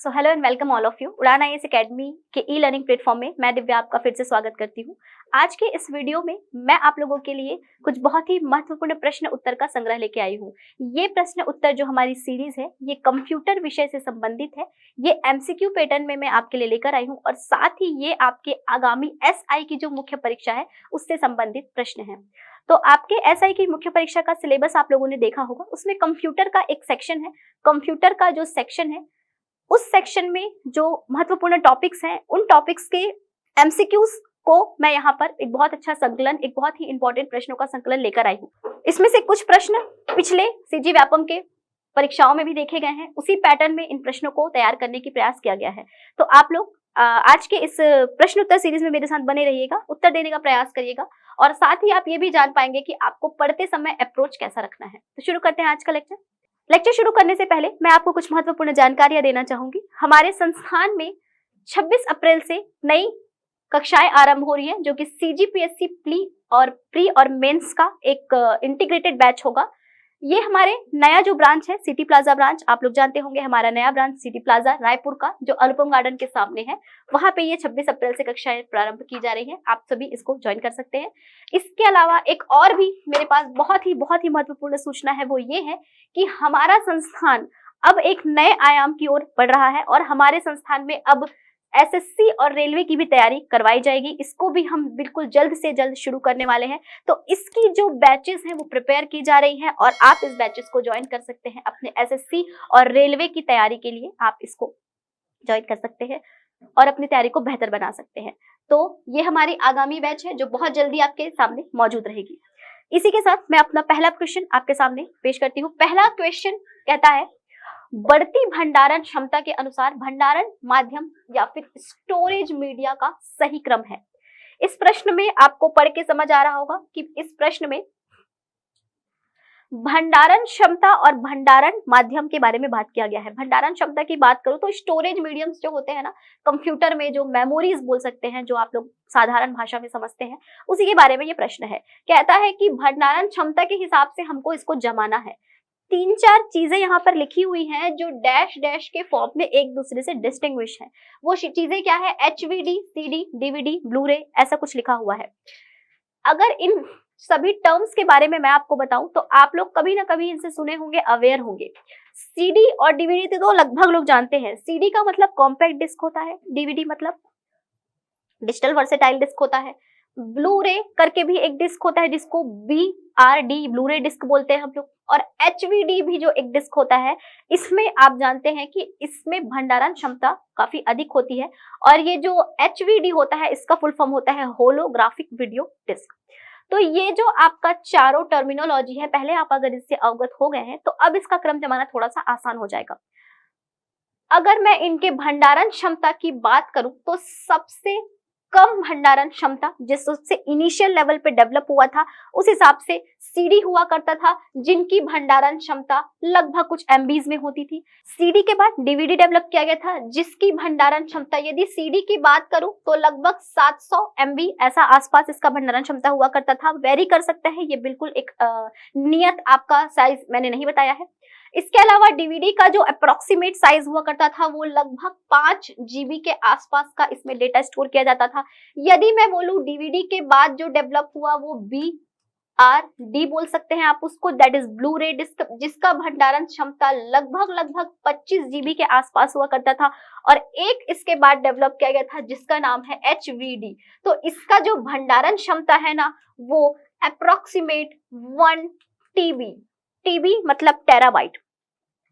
So hello and welcome all of you. उड़ान IAS academy के e learning platform में मैं दिव्या आपका फिर से स्वागत करती हूँ। आज के इस वीडियो में मैं आप लोगों के लिए कुछ बहुत ही महत्वपूर्ण प्रश्न उत्तर का संग्रह लेके आई हूँ। ये प्रश्न उत्तर जो हमारी सीरीज है ये कंप्यूटर विषय से संबंधित है। ये एमसीक्यू पैटर्न में मैं आपके लिए लेकर आई हूँ और साथ ही ये आपके आगामी एसआई की जो मुख्य परीक्षा है उससे संबंधित प्रश्न है। तो आपके एसआई की मुख्य परीक्षा का सिलेबस आप लोगों ने देखा होगा, उसमें कंप्यूटर का एक सेक्शन है। कंप्यूटर का जो सेक्शन है उस सेक्शन में जो महत्वपूर्ण टॉपिक्स हैं उन टॉपिक्स के एमसीक्यूज को मैं यहाँ पर एक बहुत अच्छा संकलन, एक बहुत ही इंपॉर्टेंट प्रश्नों का संकलन लेकर आई हूँ। इसमें से कुछ प्रश्न पिछले सीजी व्यापम के परीक्षाओं में भी देखे गए हैं, उसी पैटर्न में इन प्रश्नों को तैयार करने की प्रयास किया गया है। तो आप लोग आज के इस प्रश्न उत्तर सीरीज में मेरे साथ बने रहिएगा, उत्तर देने का प्रयास करिएगा और साथ ही आप ये भी जान पाएंगे कि आपको पढ़ते समय अप्रोच कैसा रखना है। तो शुरू करते हैं आज का लेक्चर शुरू करने से पहले मैं आपको कुछ महत्वपूर्ण जानकारियां देना चाहूंगी। हमारे संस्थान में 26 अप्रैल से नई कक्षाएं आरंभ हो रही हैं, जो कि सीजीपीएससी प्री और मेंस का एक इंटीग्रेटेड बैच होगा। ये हमारे नया जो ब्रांच है सिटी प्लाजा ब्रांच, आप लोग जानते होंगे हमारा नया ब्रांच सिटी प्लाजा रायपुर का जो अनुपम गार्डन के सामने है, वहां पे ये 26 अप्रैल से कक्षाएं प्रारंभ की जा रही हैं। आप सभी इसको ज्वाइन कर सकते हैं। इसके अलावा एक और भी मेरे पास बहुत ही महत्वपूर्ण सूचना है, वो ये है कि हमारा संस्थान अब एक नए आयाम की ओर बढ़ रहा है और हमारे संस्थान में अब एसएससी और रेलवे की भी तैयारी करवाई जाएगी। इसको भी हम बिल्कुल जल्द से जल्द शुरू करने वाले हैं। तो इसकी जो बैचेस हैं वो प्रिपेयर की जा रही हैं और आप इस बैचेस को ज्वाइन कर सकते हैं। अपने एसएससी और रेलवे की तैयारी के लिए आप इसको ज्वाइन कर सकते हैं और अपनी तैयारी को बेहतर बना सकते हैं। तो ये हमारी आगामी बैच है जो बहुत जल्दी आपके सामने मौजूद रहेगी। इसी के साथ मैं अपना पहला क्वेश्चन आपके सामने पेश करती हूँ। पहला क्वेश्चन कहता है, बढ़ती भंडारण क्षमता के अनुसार भंडारण माध्यम या फिर स्टोरेज मीडिया का सही क्रम है। इस प्रश्न में आपको पढ़ के समझ आ रहा होगा कि इस प्रश्न में भंडारण क्षमता और भंडारण माध्यम के बारे में बात किया गया है। भंडारण क्षमता की बात करूं तो स्टोरेज मीडियम्स जो होते हैं ना, कंप्यूटर में जो मेमोरीज बोल सकते हैं, जो आप लोग साधारण भाषा में समझते हैं, उसी के बारे में ये प्रश्न है। कहता है कि भंडारण क्षमता के हिसाब से हमको इसको जमाना है। 3-4 चीजें यहाँ पर लिखी हुई हैं जो डैश डैश के फॉर्म में एक दूसरे से डिस्टिंग्विश है। वो चीजें क्या है? एचवीडी, सीडी, डीवीडी, ब्लूरे, ऐसा कुछ लिखा हुआ है। अगर इन सभी टर्म्स के बारे में मैं आपको बताऊं तो आप लोग कभी ना कभी इनसे सुने होंगे, अवेयर होंगे। सीडी और डीवीडी तो लगभग लोग जानते हैं। सीडी का मतलब कॉम्पैक्ट डिस्क होता है, डीवीडी मतलब डिजिटल वर्सेटाइल डिस्क होता है, ब्लूरे करके भी एक डिस्क होता है जिसको BRD ब्लूरे डिस्क बोलते हैं हम लोग, और HVD भी जो एक डिस्क होता है, इसमें आप जानते हैं कि इसमें भंडारण क्षमता काफी अधिक होती है। और ये जो HVD होता है इसका फुल फॉर्म होता है होलोग्राफिक वीडियो डिस्क। तो ये जो आपका चारों टर्मिनोलॉजी है, पहले आप अगर इससे अवगत हो गए हैं तो अब इसका क्रम जमाना थोड़ा सा आसान हो जाएगा। अगर मैं इनके भंडारण क्षमता की बात करूं तो सबसे कम भंडारण क्षमता जिस उससे इनिशियल लेवल पे डेवलप हुआ था उस हिसाब से सीडी हुआ करता था, जिनकी भंडारण क्षमता लगभग कुछ एमबीज में होती थी। सीडी के बाद डीवीडी डेवलप किया गया था जिसकी भंडारण क्षमता, यदि सीडी की बात करूं तो लगभग 700 एमबी ऐसा आसपास इसका भंडारण क्षमता हुआ करता था। वेरी कर सकता है, ये बिल्कुल एक नियत आपका साइज मैंने नहीं बताया है। इसके अलावा डीवीडी का जो अप्रोक्सीमेट साइज हुआ करता था वो लगभग 5 GB के आसपास का इसमें डेटा स्टोर किया जाता था। यदि मैं बोलूं डीवीडी के बाद जो डेवलप हुआ वो BRD बोल सकते हैं आप उसको, दैट इज ब्लू रे डिस्क, जिसका भंडारण क्षमता लगभग 25 GB के आसपास हुआ करता था। और एक इसके बाद डेवलप किया गया था जिसका नाम है HVD। तो इसका जो भंडारण क्षमता है ना वो अप्रोक्सीमेट 1 TB मतलब टेराबाइट,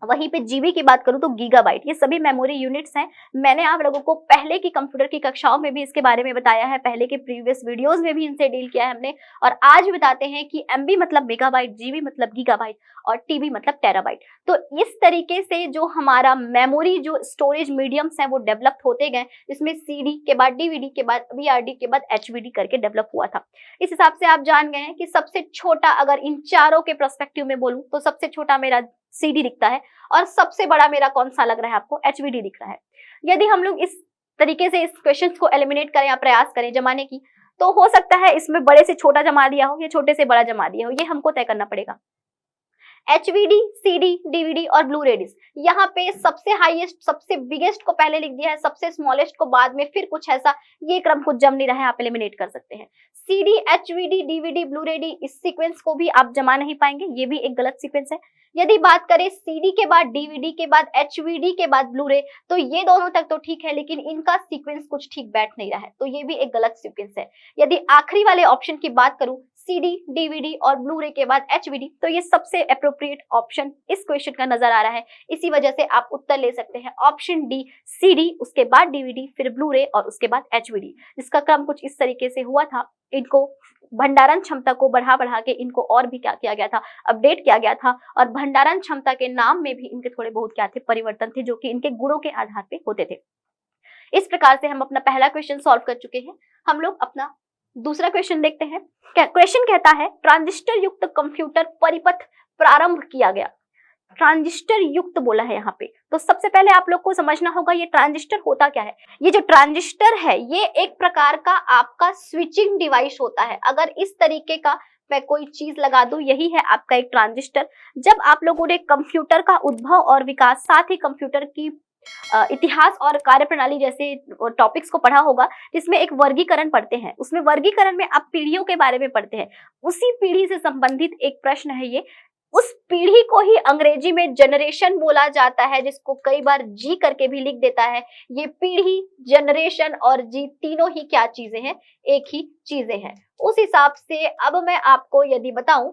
वहीं पे जीबी की बात करूं तो गीगाबाइट। ये सभी मेमोरी यूनिट्स हैं। मैंने आप लोगों को पहले की कंप्यूटर की कक्षाओं में भी इसके बारे में बताया है, पहले के प्रीवियस वीडियोस में भी इनसे डील किया है हमने, और आज बताते हैं कि एमबी मतलब मेगाबाइट, जीबी मतलब गीगाबाइट और टीबी मतलब टेराबाइट। तो इस तरीके से जो हमारा मेमोरी जो स्टोरेज मीडियम्स हैं वो डेवलप होते गए, जिसमें सीडी के बाद डीवीडी के बाद बीआरडी के बाद एचवीडी करके डेवलप हुआ था। इस हिसाब से आप जान गए हैं कि सबसे छोटा, अगर इन चारों के पर्सपेक्टिव में बोलूं तो सबसे छोटा मेरा सीडी दिखता है और सबसे बड़ा मेरा कौन सा लग रहा है आपको? एचवीडी दिख रहा है। यदि हम लोग इस तरीके से इस क्वेश्चन को एलिमिनेट करें या प्रयास करें जमाने की, तो हो सकता है इसमें बड़े से छोटा जमा दिया हो या छोटे से बड़ा जमा दिया हो, ये हमको तय करना पड़ेगा। HVD, CD, DVD और ब्लू रेडिस। यहाँ पे सबसे हाईएस्ट, सबसे बिगेस्ट को पहले लिख दिया है, सबसे स्मॉलेस्ट को बाद में, फिर कुछ ऐसा, ये क्रम कुछ जम नहीं रहा है, आप एलिमिनेट कर सकते हैं। CD, HVD, DVD, blue ready, इस सीक्वेंस को भी आप जमा नहीं पाएंगे, ये भी एक गलत सीक्वेंस है। यदि बात करें CD के बाद DVD के बाद HVD के बाद ब्लू रे, तो ये दोनों तक तो ठीक है, लेकिन इनका सीक्वेंस कुछ ठीक बैठ नहीं रहा है, तो ये भी एक गलत सीक्वेंस है। यदि आखिरी वाले ऑप्शन की बात करूं, CD, DVD और ब्लू रे के बाद HVD, तो ये सबसे अप्रोप्रिएट ऑप्शन इस क्वेश्चन का नजर आ रहा है। इसी वजह से आप उत्तर ले सकते हैं ऑप्शन डी, CD, उसके बाद DVD, फिर ब्लू रे और उसके बाद HVD, जिसका क्रम कुछ इस तरीके से हुआ था। इनको भंडारण क्षमता को बढ़ा बढ़ा के इनको और भी क्या किया गया था, अपडेट किया गया था, और भंडारण क्षमता के नाम में भी इनके थोड़े बहुत क्या थे, परिवर्तन थे, जो कि इनके गुणों के आधार पे होते थे। इस प्रकार से हम अपना पहला क्वेश्चन सॉल्व कर चुके हैं। हम लोग अपना दूसरा क्वेश्चन देखते हैं। क्वेश्चन कहता है ट्रांजिस्टर युक्त कंप्यूटर परिपथ प्रारंभ किया गया। ट्रांजिस्टर युक्त बोला है यहाँ पे, तो सबसे पहले आप लोग को समझना होगा ये ट्रांजिस्टर होता क्या है। ये जो ट्रांजिस्टर है ये एक प्रकार का आपका स्विचिंग डिवाइस होता है। अगर इस तरीके का मैं कोई चीज लगा दूं, यही है आपका एक ट्रांजिस्टर। जब आप लोगों ने कंप्यूटर का उद्भव और विकास, साथ ही कंप्यूटर की इतिहास और कार्यप्रणाली जैसे टॉपिक्स को पढ़ा होगा, जिसमें एक वर्गीकरण पढ़ते हैं, उसमें वर्गीकरण में आप पीढ़ियों के बारे में पढ़ते हैं। उसी पीढ़ी से संबंधित एक प्रश्न है ये। उस पीढ़ी को ही अंग्रेजी में जनरेशन बोला जाता है, जिसको कई बार जी करके भी लिख देता है। ये पीढ़ी, जनरेशन और जी तीनों ही क्या चीजें हैं, एक ही चीजें हैं। उस हिसाब से अब मैं आपको यदि बताऊं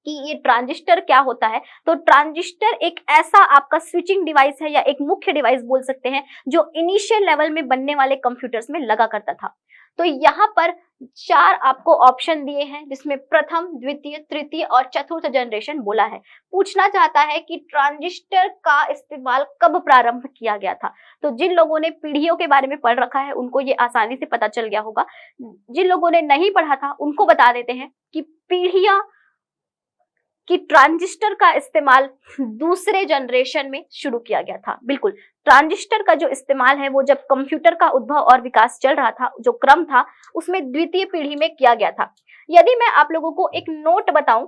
कि ये ट्रांजिस्टर क्या होता है, तो ट्रांजिस्टर एक ऐसा आपका स्विचिंग डिवाइस है या एक मुख्य डिवाइस बोल सकते हैं, जो इनिशियल लेवल में बनने वाले कंप्यूटर्स में लगा करता था। तो यहाँ पर 4 आपको ऑप्शन दिए हैं, जिसमें प्रथम, द्वितीय, तृतीय और चतुर्थ जनरेशन बोला है। पूछना चाहता है कि ट्रांजिस्टर का इस्तेमाल कब प्रारंभ किया गया था। तो जिन लोगों ने पीढ़ियों के बारे में पढ़ रखा है उनको ये आसानी से पता चल गया होगा। जिन लोगों ने नहीं पढ़ा था उनको बता देते हैं कि पीढ़ियां कि ट्रांजिस्टर का इस्तेमाल दूसरे जनरेशन में शुरू किया गया था। बिल्कुल, ट्रांजिस्टर का जो इस्तेमाल है वो जब कंप्यूटर का उद्भव और विकास चल रहा था, जो क्रम था उसमें द्वितीय पीढ़ी में किया गया था। यदि मैं आप लोगों को एक नोट बताऊं,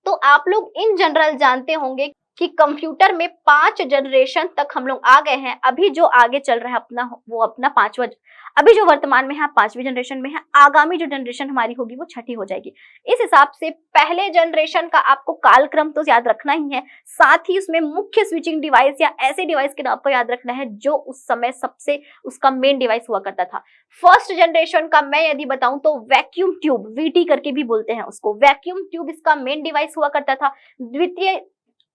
तो आप लोग इन जनरल जानते होंगे कि कंप्यूटर में 5 जनरेशन तक हम लोग आ गए हैं। अभी जो आगे चल रहा है अपना, वो अपना 5वां, अभी जो वर्तमान में है 5वीं जनरेशन में है। आगामी जो जनरेशन हमारी होगी वो 6ठी हो जाएगी। इस हिसाब से पहले जनरेशन का आपको कालक्रम तो याद रखना ही है, साथ ही उसमें मुख्य स्विचिंग डिवाइस या ऐसे डिवाइस के नाम पर याद रखना है जो उस समय सबसे उसका मेन डिवाइस हुआ करता था। फर्स्ट जनरेशन का मैं यदि बताऊं तो वैक्यूम ट्यूब, वीटी करके भी बोलते हैं उसको, वैक्यूम ट्यूब इसका मेन डिवाइस हुआ करता था। द्वितीय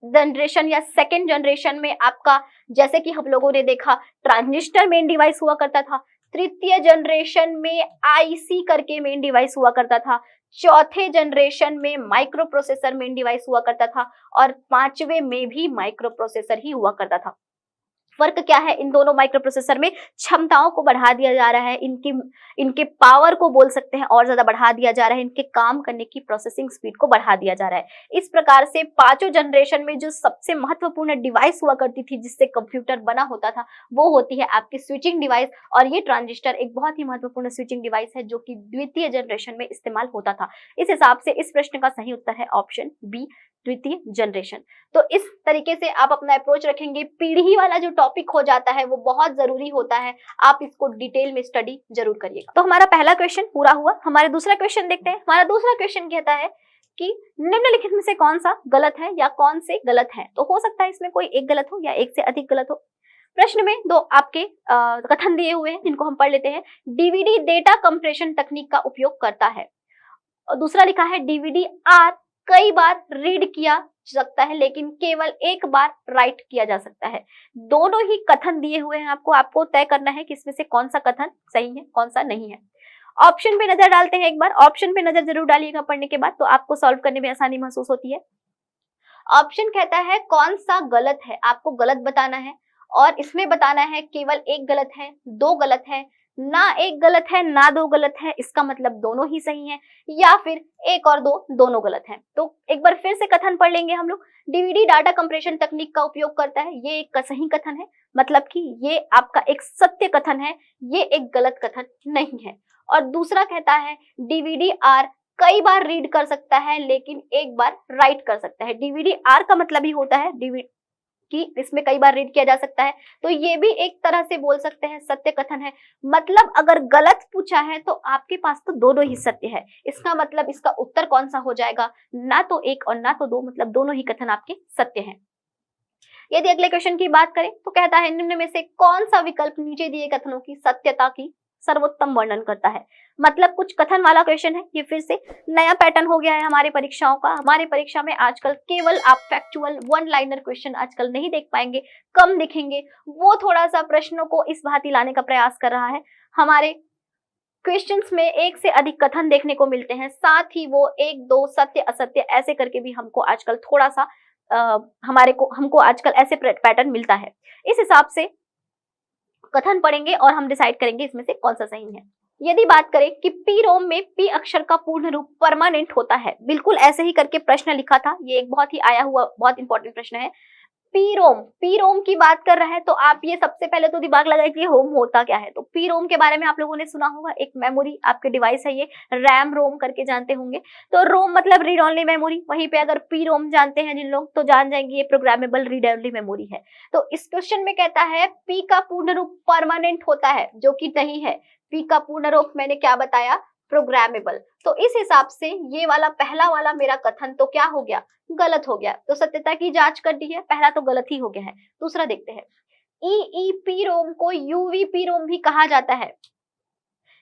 जनरेशन या सेकेंड जनरेशन में आपका, जैसे कि हम लोगों ने देखा, ट्रांजिस्टर मेन डिवाइस हुआ करता था। तृतीय जनरेशन में आईसी करके मेन डिवाइस हुआ करता था। चौथे जनरेशन में माइक्रो प्रोसेसर मेन डिवाइस हुआ करता था, और 5वें में भी माइक्रो प्रोसेसर ही हुआ करता था। फर्क क्या है इन दोनों माइक्रो प्रोसेसर में? क्षमताओं को बढ़ा दिया जा रहा है, इनके पावर को बोल सकते हैं और ज्यादा बढ़ा दिया जा रहा है, इनके काम करने की प्रोसेसिंग स्पीड को बढ़ा दिया जा रहा है। इस प्रकार से 5 जनरेशन में जो सबसे महत्वपूर्ण डिवाइस हुआ करती थी जिससे कंप्यूटर बना होता था, वो होती है आपकी स्विचिंग डिवाइस, और ये ट्रांजिस्टर एक बहुत ही महत्वपूर्ण स्विचिंग डिवाइस है जो कि द्वितीय जनरेशन में इस्तेमाल होता था। इस हिसाब से इस प्रश्न का सही उत्तर है ऑप्शन बी, द्वितीय जनरेशन। तो इस तरीके से आप अपना अप्रोच रखेंगे। पीढ़ी वाला जो टॉपिक हो जाता है वो बहुत जरूरी होता है, आप इसको डिटेल में स्टडी जरूर करिएगा। तो हमारा पहला क्वेश्चन पूरा हुआ। हमारे दूसरा क्वेश्चन देखते हैं। हमारा दूसरा क्वेश्चन कहता है कि निम्नलिखित में से कौन सा गलत है या कौन से गलत है। तो हो सकता है इसमें कोई एक गलत हो या एक से अधिक गलत हो। प्रश्न में 2 आपके कथन दिए हुए हैं, जिनको हम पढ़ लेते हैं। डीवीडी डेटा कंप्रेशन तकनीक का उपयोग करता है, और दूसरा लिखा है डीवीडी आर कई बार रीड किया सकता है लेकिन केवल एक बार राइट किया जा सकता है। दोनों ही कथन दिए हुए हैं, आपको तय करना है कि इसमें से कौन सा कथन सही है, कौन सा नहीं है। ऑप्शन पे नजर डालते हैं एक बार। ऑप्शन पे नजर जरूर डालिएगा पढ़ने के बाद, तो आपको सॉल्व करने में आसानी महसूस होती है। ऑप्शन कहता है कौन सा गलत है, आपको गलत बताना है, और इसमें बताना है केवल एक गलत है, 2 गलत है, ना एक गलत है ना 2 गलत है, इसका मतलब दोनों ही सही हैं, या फिर 1 और 2 दोनों गलत हैं। तो एक बार फिर से कथन पढ़ लेंगे हम लोग। डीवीडी डाटा कंप्रेशन तकनीक का उपयोग करता है, ये एक सही कथन है, मतलब कि ये आपका एक सत्य कथन है, ये एक गलत कथन नहीं है। और दूसरा कहता है डीवीडी आर कई बार रीड कर सकता है लेकिन एक बार राइट कर सकता है। डीवीडी आर का मतलब ही होता है डीवीडी कि इसमें कई बार रीड किया जा सकता है, तो ये भी एक तरह से बोल सकते हैं सत्य कथन है। मतलब अगर गलत पूछा है तो आपके पास तो दोनों ही सत्य है, इसका मतलब इसका उत्तर कौन सा हो जाएगा, ना तो एक और ना तो दो, मतलब दोनों ही कथन आपके सत्य हैं। यदि अगले क्वेश्चन की बात करें तो कहता है निम्न में से कौन सा विकल्प नीचे दिए कथनों की सत्यता की सर्वोत्तम वर्णन करता है। मतलब कुछ कथन वाला क्वेश्चन है, ये फिर से नया पैटर्न हो गया है हमारे परीक्षाओं का। हमारे परीक्षा में आजकल केवल आप फैक्चुअल वन लाइनर क्वेश्चन आजकल नहीं देख पाएंगे, कम दिखेंगे। वो थोड़ा सा प्रश्नों को इस भांति लाने का प्रयास कर रहा है। हमारे क्वेश्चंस में एक से अधिक कथन देखने को मिलते हैं, साथ ही वो एक दो सत्य असत्य ऐसे करके भी हमको आजकल थोड़ा सा हमको आजकल ऐसे पैटर्न मिलता है। इस हिसाब से कथन पढ़ेंगे और हम डिसाइड करेंगे इसमें से कौन सा सही है। यदि बात करें कि पी रोम में पी अक्षर का पूर्ण रूप परमानेंट होता है, बिल्कुल ऐसे ही करके प्रश्न लिखा था, ये एक बहुत ही आया हुआ बहुत इंपॉर्टेंट प्रश्न है। पी रोम की बात कर रहा है तो आप ये सबसे पहले तो दिमाग लगाए कि होम होता क्या है। तो पी रोम के बारे में आप लोगों ने सुना होगा, एक मेमोरी आपके डिवाइस है, ये रैम रोम करके जानते होंगे। तो रोम मतलब रीड ओनली मेमोरी, वहीं पे अगर पी रोम जानते हैं जिन लोग तो जान जाएंगे ये प्रोग्रामेबल रीड ओनली मेमोरी है। तो इस क्वेश्चन में कहता है पी का पूर्ण रूप परमानेंट होता है, जो कि नहीं है। पी का पूर्ण रूप मैंने क्या बताया, प्रोग्रामेबल। तो इस हिसाब से ये वाला पहला वाला मेरा कथन तो क्या हो गया, गलत हो गया। तो सत्यता की जांच कर दी है, पहला तो गलत ही हो गया है। दूसरा देखते हैं, ईईपी रोम को यूवीपी रोम भी कहा जाता है।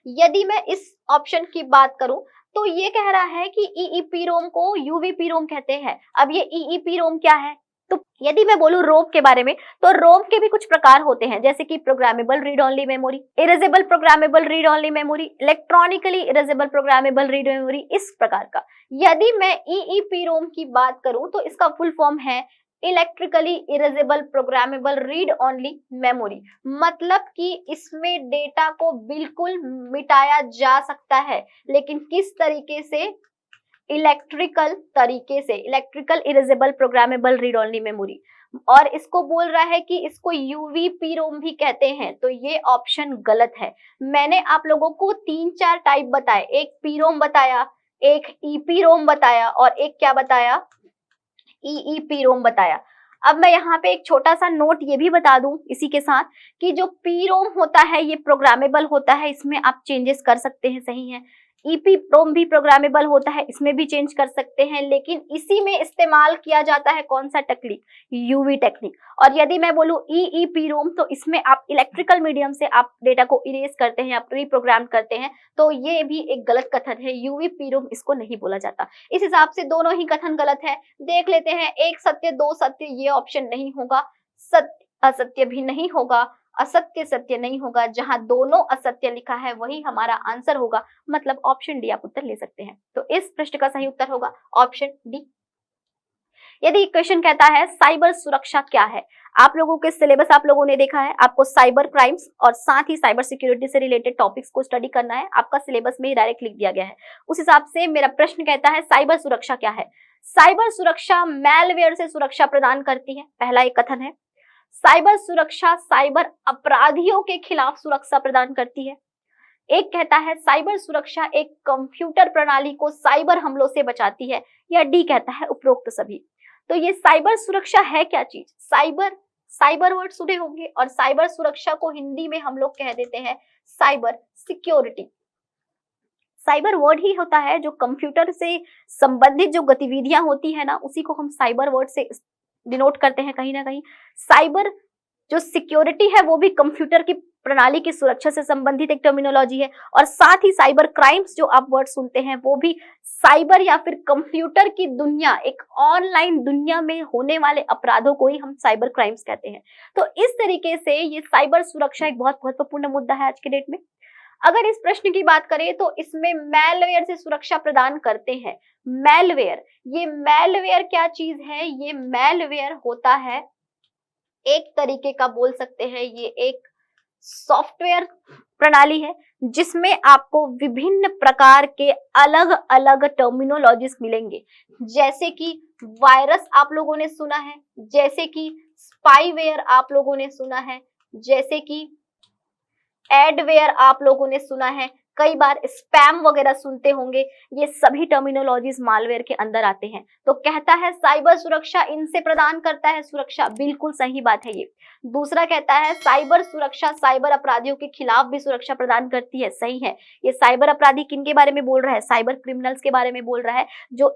यदि मैं इस ऑप्शन की बात करूं तो ये कह रहा है कि ईईपी रोम को यूवीपी रोम कहते हैं। अब ये ईईपी रोम क्या है, तो यदि मैं बोलूं रोम के बारे में तो रोम के भी कुछ प्रकार होते हैं, जैसे कि programmable read only memory, erasable programmable read only memory, electronically erasable programmable read memory, इस प्रकार का। यदि मैं ईईपी रोम की बात करूं तो इसका फुल फॉर्म है electrically erasable programmable read only memory. मतलब कि इसमें डेटा को बिल्कुल मिटाया जा सकता है, लेकिन किस तरीके से, इलेक्ट्रिकल तरीके से, electrical erasable programmable read only memory. और इसको बोल रहा है कि इसको यूवीपी रोम भी कहते हैं, तो ये ऑप्शन गलत है। मैंने आप लोगों को 3-4 टाइप बताए, एक पी रोम बताया, एक ईपी रोम बताया और एक क्या बताया, ईईपी रोम बताया। अब मैं यहाँ पे एक छोटा सा नोट ये भी बता दूं इसी के साथ कि जो पी रोम होता है ये प्रोग्रामेबल होता है, इसमें आप चेंजेस कर सकते हैं, सही है। ईपी रोम भी प्रोग्रामेबल होता है, इसमें भी चेंज कर सकते हैं, लेकिन इसी में इस्तेमाल किया जाता है कौन सा टेक्निक, यूवी टेक्निक। और यदि मैं बोलूं ईईपी रोम तो इसमें आप इलेक्ट्रिकल मीडियम से आप डेटा को इरेज करते हैं, आप रीप्रोग्राम करते हैं, तो ये भी एक गलत कथन है। यूवीपी रोम इसको नहीं बोला जाता। इस हिसाब से दोनों ही कथन गलत है। देख लेते हैं, एक सत्य दो सत्य ये ऑप्शन नहीं होगा, सत्य असत्य भी नहीं होगा, असत्य सत्य नहीं होगा। जहां दोनों असत्य लिखा है वही हमारा आंसर होगा, मतलब ऑप्शन डी आप उत्तर ले सकते हैं। तो इस प्रश्न का सही उत्तर होगा ऑप्शन डी। यदि क्वेश्चन कहता है साइबर सुरक्षा क्या है, आप लोगों के सिलेबस आप लोगों ने देखा है, आपको साइबर क्राइम्स और साथ ही साइबर सिक्योरिटी से रिलेटेड टॉपिक्स को स्टडी करना है, आपका सिलेबस में ही डायरेक्ट लिख दिया गया है। उस हिसाब से मेरा प्रश्न कहता है साइबर सुरक्षा क्या है। साइबर सुरक्षा मैलवेयर से सुरक्षा प्रदान करती है, पहला एक कथन है। साइबर सुरक्षा साइबर अपराधियों के खिलाफ सुरक्षा प्रदान करती है। एक कहता है साइबर सुरक्षा एक कंप्यूटर प्रणाली को साइबर हमलों से बचाती है, या डी कहता है उपरोक्त सभी। तो ये साइबर सुरक्षा है क्या चीज, साइबर वर्ड सुने होंगे, और साइबर सुरक्षा को हिंदी में हम लोग कह देते हैं साइबर सिक्योरिटी। साइबर वर्ड ही होता है जो कंप्यूटर से संबंधित जो गतिविधियां होती है ना, उसी को हम साइबर वर्ड से डिनोट करते हैं कहीं ना कहीं। साइबर जो सिक्योरिटी है वो भी कंप्यूटर की प्रणाली की सुरक्षा से संबंधित एक टर्मिनोलॉजी है, और साथ ही साइबर क्राइम्स जो आप वर्ड सुनते हैं वो भी साइबर या फिर कंप्यूटर की दुनिया, एक ऑनलाइन दुनिया में होने वाले अपराधों को ही हम साइबर क्राइम्स कहते हैं। तो इस तरीके से ये साइबर सुरक्षा एक बहुत महत्वपूर्ण मुद्दा है आज के डेट में। अगर इस प्रश्न की बात करें तो इसमें मैलवेयर से सुरक्षा प्रदान करते हैं। मैलवेयर, ये मैलवेयर क्या चीज है, ये मैलवेयर होता है एक तरीके का, बोल सकते हैं ये एक सॉफ्टवेयर प्रणाली है जिसमें आपको विभिन्न प्रकार के अलग अलग टर्मिनोलॉजीज मिलेंगे। जैसे कि वायरस आप लोगों ने सुना है, जैसे कि स्पाईवेयर आप लोगों ने सुना है, जैसे कि एडवेयर आप लोगों ने सुना है, कई बार स्पैम वगैरह सुनते होंगे, ये सभी टर्मिनोलॉजीज मालवेयर के अंदर आते हैं। तो कहता है साइबर सुरक्षा इनसे प्रदान करता है सुरक्षा, बिल्कुल सही बात है ये। दूसरा कहता है साइबर सुरक्षा साइबर अपराधियों के खिलाफ भी सुरक्षा प्रदान करती है, सही है। ये साइबर अपराधी किन के बारे में बोल रहा है, साइबर क्रिमिनल्स के बारे में बोल रहा है, जो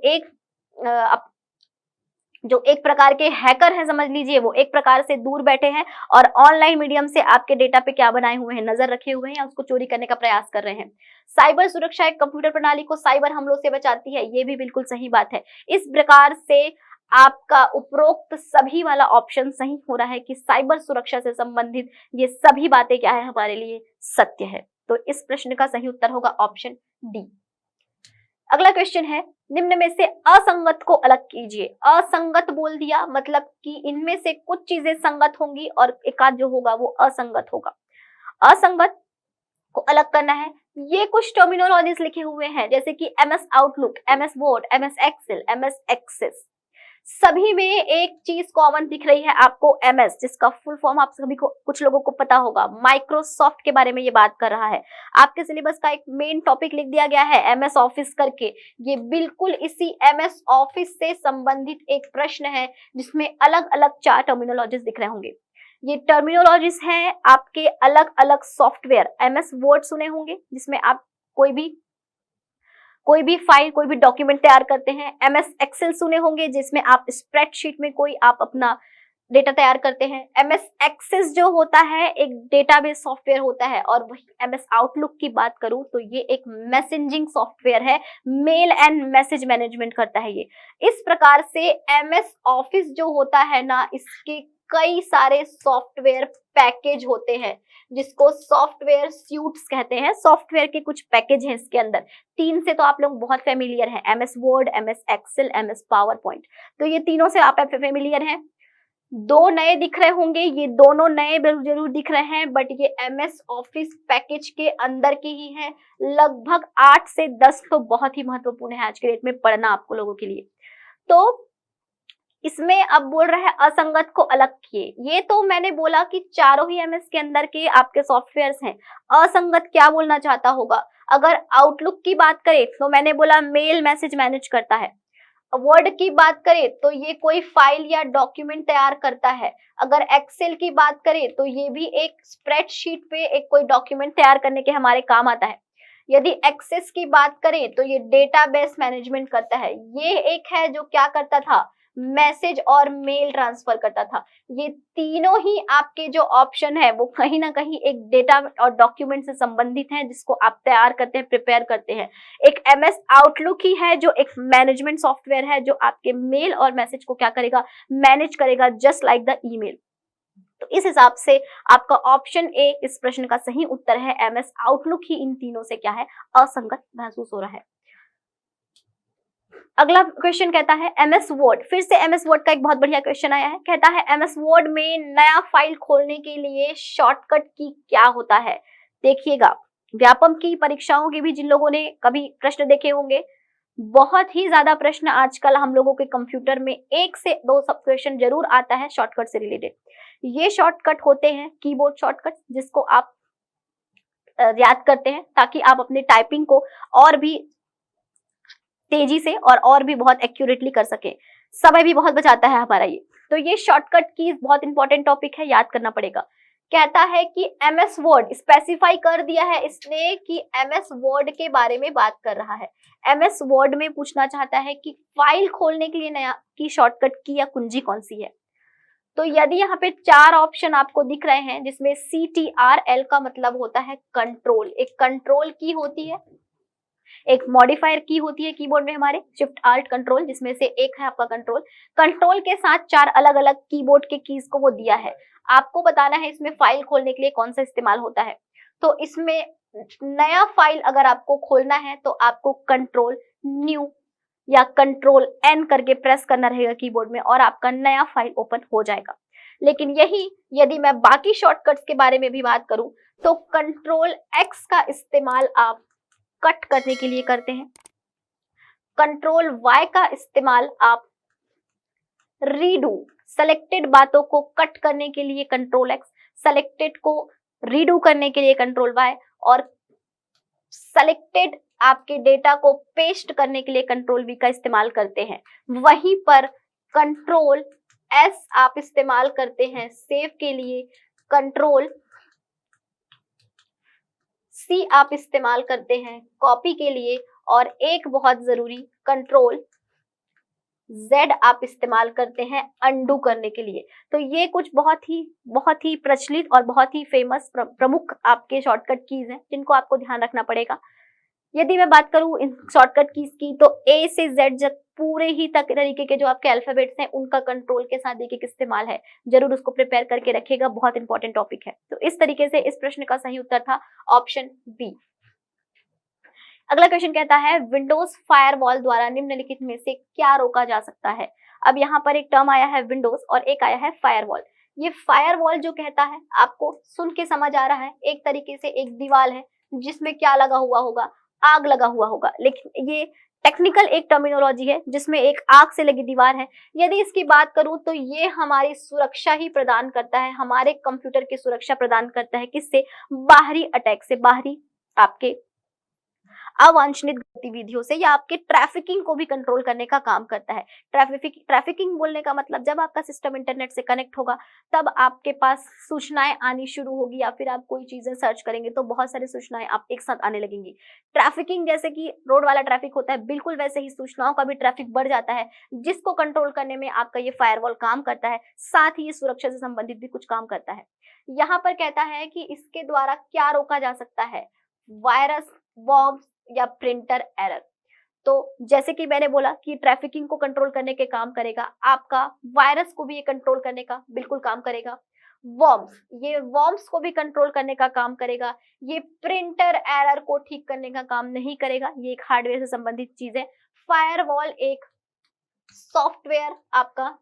एक प्रकार के हैकर हैं, समझ लीजिए, वो एक प्रकार से दूर बैठे हैं और ऑनलाइन मीडियम से आपके डेटा पे क्या बनाए हुए हैं, नजर रखे हुए हैं या उसको चोरी करने का प्रयास कर रहे हैं। साइबर सुरक्षा एक कंप्यूटर प्रणाली को साइबर हमलों से बचाती है, ये भी बिल्कुल सही बात है। इस प्रकार से आपका उपरोक्त सभी वाला ऑप्शन सही हो रहा है कि साइबर सुरक्षा से संबंधित ये सभी बातें क्या है, हमारे लिए सत्य है। तो इस प्रश्न का सही उत्तर होगा ऑप्शन डी। अगला क्वेश्चन है, निम्न में से असंगत को अलग कीजिए। असंगत बोल दिया मतलब कि इनमें से कुछ चीजें संगत होंगी और एकाध जो होगा वो असंगत होगा। असंगत को अलग करना है। ये कुछ टर्मिनोलॉजीज लिखे हुए हैं जैसे कि MS Outlook, MS Word, MS Excel, MS Access, सभी में एक चीज कॉमन दिख रही है आपको, एमएस, जिसका फुल फॉर्म आप सभी को, कुछ लोगों को पता होगा, माइक्रोसॉफ्ट के बारे में ये बात कर रहा है। आपके सिलेबस का एक मेन टॉपिक लिख दिया गया है एमएस ऑफिस करके, ये बिल्कुल इसी एमएस ऑफिस से संबंधित एक प्रश्न है जिसमें अलग अलग 4 टर्मिनोलॉजीज दिख रहे होंगे। ये टर्मिनोलॉजीज हैं आपके अलग अलग सॉफ्टवेयर। एमएस वर्ड सुने होंगे जिसमें आप कोई भी फाइल, कोई भी डॉक्यूमेंट तैयार करते हैं। एमएस एक्सेल सुने होंगे जिसमें आप स्प्रेडशीट में कोई आप अपना डेटा तैयार करते हैं। एमएस एक्सेस जो होता है एक डेटाबेस सॉफ्टवेयर होता है। और वही एमएस आउटलुक की बात करूं तो ये एक मैसेजिंग सॉफ्टवेयर है, मेल एंड मैसेज मैनेजमेंट करता है ये। इस प्रकार से एमएस ऑफिस जो होता है ना, इसके कई सारे सॉफ्टवेयर पैकेज होते हैं जिसको सॉफ्टवेयर सूट्स कहते हैं। सॉफ्टवेयर के कुछ पैकेज हैं इसके अंदर, 3 से तो आप लोग बहुत फेमिलियर हैं, MS Word, MS Excel, MS PowerPoint. तो ये तीनों से आप फेमिलियर हैं। 2 नए दिख रहे होंगे, ये दोनों नए जरूर दिख रहे हैं, बट ये एमएस ऑफिस पैकेज के अंदर के ही हैं। लगभग 8 से 10 तो बहुत ही महत्वपूर्ण है आज के डेट में पढ़ना आपको लोगों के लिए। तो इसमें अब बोल रहा है असंगत को अलग किए। ये तो मैंने बोला कि चारों ही एमएस के अंदर के आपके सॉफ्टवेयर्स हैं। असंगत क्या बोलना चाहता होगा? अगर आउटलुक की बात करें तो मैंने बोला मेल मैसेज मैनेज करता है। वर्ड की बात करें तो ये कोई फाइल या डॉक्यूमेंट तैयार करता है। अगर एक्सेल की बात करें तो ये भी एक स्प्रेडशीट पे एक कोई डॉक्यूमेंट तैयार करने के हमारे काम आता है। यदि एक्सेस की बात करें तो ये डेटाबेस मैनेजमेंट करता है। ये एक है जो क्या करता था, मैसेज और मेल ट्रांसफर करता था। ये तीनों ही आपके जो ऑप्शन है वो कहीं ना कहीं एक डेटा और डॉक्यूमेंट से संबंधित हैं जिसको आप तैयार करते हैं, प्रिपेयर करते हैं। एक एमएस आउटलुक ही है जो एक मैनेजमेंट सॉफ्टवेयर है जो आपके मेल और मैसेज को क्या करेगा, मैनेज करेगा, जस्ट लाइक द ईमेल। तो इस हिसाब से आपका ऑप्शन ए इस प्रश्न का सही उत्तर है। एमएस आउटलुक ही इन तीनों से क्या है, असंगत महसूस हो रहा है। अगला क्वेश्चन कहता है एमएस वर्ड। फिर से एमएस वर्ड का एक बहुत बढ़िया क्वेश्चन आया है। कहता है एमएस वर्ड में नया फाइल खोलने के लिए शॉर्टकट की क्या होता है। देखिएगा, व्यापम की परीक्षाओं के भी जिन लोगों ने कभी प्रश्न देखे होंगे, बहुत ही ज्यादा प्रश्न आजकल हम लोगों के कंप्यूटर में 1 से 2 सब क्वेश्चन जरूर आता है शॉर्टकट से रिलेटेड। ये शॉर्टकट होते हैं कीबोर्ड शॉर्टकट, जिसको आप याद करते हैं ताकि आप अपने टाइपिंग को और भी तेजी से और भी बहुत एक्यूरेटली कर सके। समय भी बहुत बचाता है हमारा ये। तो ये शॉर्टकट की बहुत इंपॉर्टेंट टॉपिक है, याद करना पड़ेगा। कहता है कि एमएस वर्ड स्पेसिफाई कर दिया है इसने कि एमएस वर्ड के बारे में बात कर रहा है। एमएस वर्ड में पूछना चाहता है कि फाइल खोलने के लिए नया की शॉर्टकट की या कुंजी कौन सी है। तो यदि यहाँ पे 4 ऑप्शन आपको दिख रहे हैं जिसमें CTRL का मतलब होता है कंट्रोल, एक कंट्रोल की होती है, एक मॉडिफायर की होती है कीबोर्ड में हमारे, शिफ्ट आल्ट कंट्रोल, जिसमें से एक है आपका कंट्रोल। कंट्रोल के साथ 4 अलग अलग कीबोर्ड के कीज को वो दिया है। आपको बताना है इसमें फाइल खोलने के लिए कौन सा इस्तेमाल होता है। तो इसमें नया फाइल अगर आपको खोलना है तो आपको कंट्रोल न्यू या कंट्रोल N करके प्रेस करना रहेगा कीबोर्ड में और आपका नया फाइल ओपन हो जाएगा। लेकिन यही यदि मैं बाकी शॉर्टकट्स के बारे में भी बात करूं तो कंट्रोल X का इस्तेमाल आप कट करने के लिए करते हैं। कंट्रोल Y का इस्तेमाल आप रीडू, सेलेक्टेड बातों को कट करने के लिए कंट्रोल X, सेलेक्टेड को रीडू करने के लिए कंट्रोल Y, और सेलेक्टेड आपके डेटा को पेस्ट करने के लिए कंट्रोल V का इस्तेमाल करते हैं। वहीं पर कंट्रोल S आप इस्तेमाल करते हैं सेव के लिए, कंट्रोल C आप इस्तेमाल करते हैं कॉपी के लिए, और एक बहुत जरूरी कंट्रोल Z आप इस्तेमाल करते हैं अनडू करने के लिए। तो ये कुछ बहुत ही प्रचलित और बहुत ही फेमस प्रमुख आपके शॉर्टकट कीज हैं जिनको आपको ध्यान रखना पड़ेगा। यदि मैं बात करूं इन शॉर्टकट कीज की, तो A से Z जब पूरे ही तरीके के जो आपके अल्फाबेट्स हैं उनका कंट्रोल के साथ एक इस्तेमाल है। जरूर उसको प्रिपेयर करके रखिएगा, बहुत इंपॉर्टेंट टॉपिक है। तो इस तरीके से इस प्रश्न का सही उत्तर था ऑप्शन बी। अगला क्वेश्चन कहता है विंडोज फायरवॉल द्वारा निम्नलिखित में से क्या रोका जा सकता है। अब यहाँ पर एक टर्म आया है विंडोज और एक आया है फायरवॉल। ये फायरवॉल जो कहता है आपको सुन के समझ आ रहा है एक तरीके से एक दीवार है जिसमें क्या लगा हुआ होगा, आग लगा हुआ होगा, लेकिन ये टेक्निकल एक टर्मिनोलॉजी है जिसमें एक आग से लगी दीवार है। यदि इसकी बात करूं तो ये हमारी सुरक्षा ही प्रदान करता है, हमारे कंप्यूटर की सुरक्षा प्रदान करता है। किससे? बाहरी अटैक से, बाहरी आपके अवांछनित गतिविधियों से, या आपके ट्रैफिकिंग को भी कंट्रोल करने का काम करता है। ट्रैफिकिंग बोलने का मतलब जब आपका सिस्टम इंटरनेट से कनेक्ट होगा तब आपके पास सूचनाएं आनी शुरू होगी, या फिर आप कोई चीजें सर्च करेंगे तो बहुत सारी सूचनाएं आप एक साथ आने लगेंगी। ट्रैफिकिंग जैसे कि रोड वाला ट्रैफिक होता है, बिल्कुल वैसे ही सूचनाओं का भी ट्रैफिक बढ़ जाता है, जिसको कंट्रोल करने में आपका ये फायरवॉल काम करता है। साथ ही ये सुरक्षा से संबंधित भी कुछ काम करता है। यहाँ पर कहता है कि इसके द्वारा क्या रोका जा सकता है, वायरस, वर्म्स या प्रिंटर एरर। तो जैसे कि मैंने बोला कि ट्रैफिकिंग को कंट्रोल करने के काम करेगा, आपका वायरस को भी ये कंट्रोल करने का बिल्कुल काम करेगा। वर्म्स, ये वर्म्स को भी कंट्रोल करने का काम करेगा। ये प्रिंटर एरर को ठीक करने का काम नहीं करेगा, ये एक हार्डवेयर से संबंधित चीज है। फायरवॉल एक सॉफ्टवेयर आपका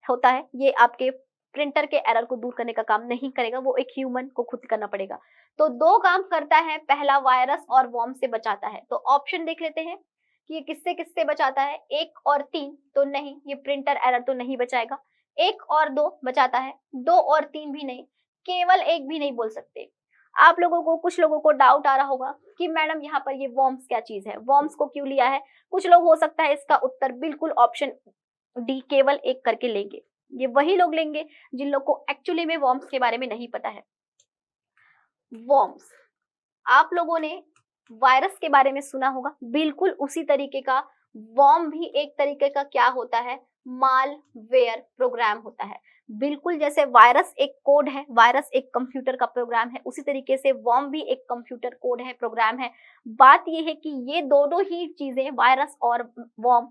होता है, ये आपके प्रिंटर के एरर को दूर करने का काम नहीं करेगा, वो एक ह्यूमन को खुद करना पड़ेगा। तो दो काम करता है, पहला वायरस और वर्म से बचाता है। तो ऑप्शन देख लेते हैं कि ये किससे किससे बचाता है। 1 और 3 तो नहीं, ये प्रिंटर एरर तो नहीं बचाएगा। 1 और 2 बचाता है, 2 और 3 भी नहीं, केवल 1 भी नहीं बोल सकते। आप लोगों को, कुछ लोगों को डाउट आ रहा होगा कि मैडम यहाँ पर ये वर्म्स क्या चीज है, वर्म्स को क्यों लिया है। कुछ लोग हो सकता है इसका उत्तर बिल्कुल ऑप्शन डी केवल 1 करके लेंगे। ये वही लोग लेंगे जिन लोग को एक्चुअली में वर्म्स के बारे में नहीं पता है। वर्म्स, आप लोगों ने वायरस के बारे में सुना होगा, बिल्कुल उसी तरीके का वर्म भी एक तरीके का क्या होता है, मालवेयर प्रोग्राम होता है। बिल्कुल जैसे वायरस एक कोड है, वायरस एक कंप्यूटर का प्रोग्राम है, उसी तरीके से वर्म भी एक कंप्यूटर कोड है, प्रोग्राम है। बात यह है कि ये दोनों ही चीजें, वायरस और वर्म,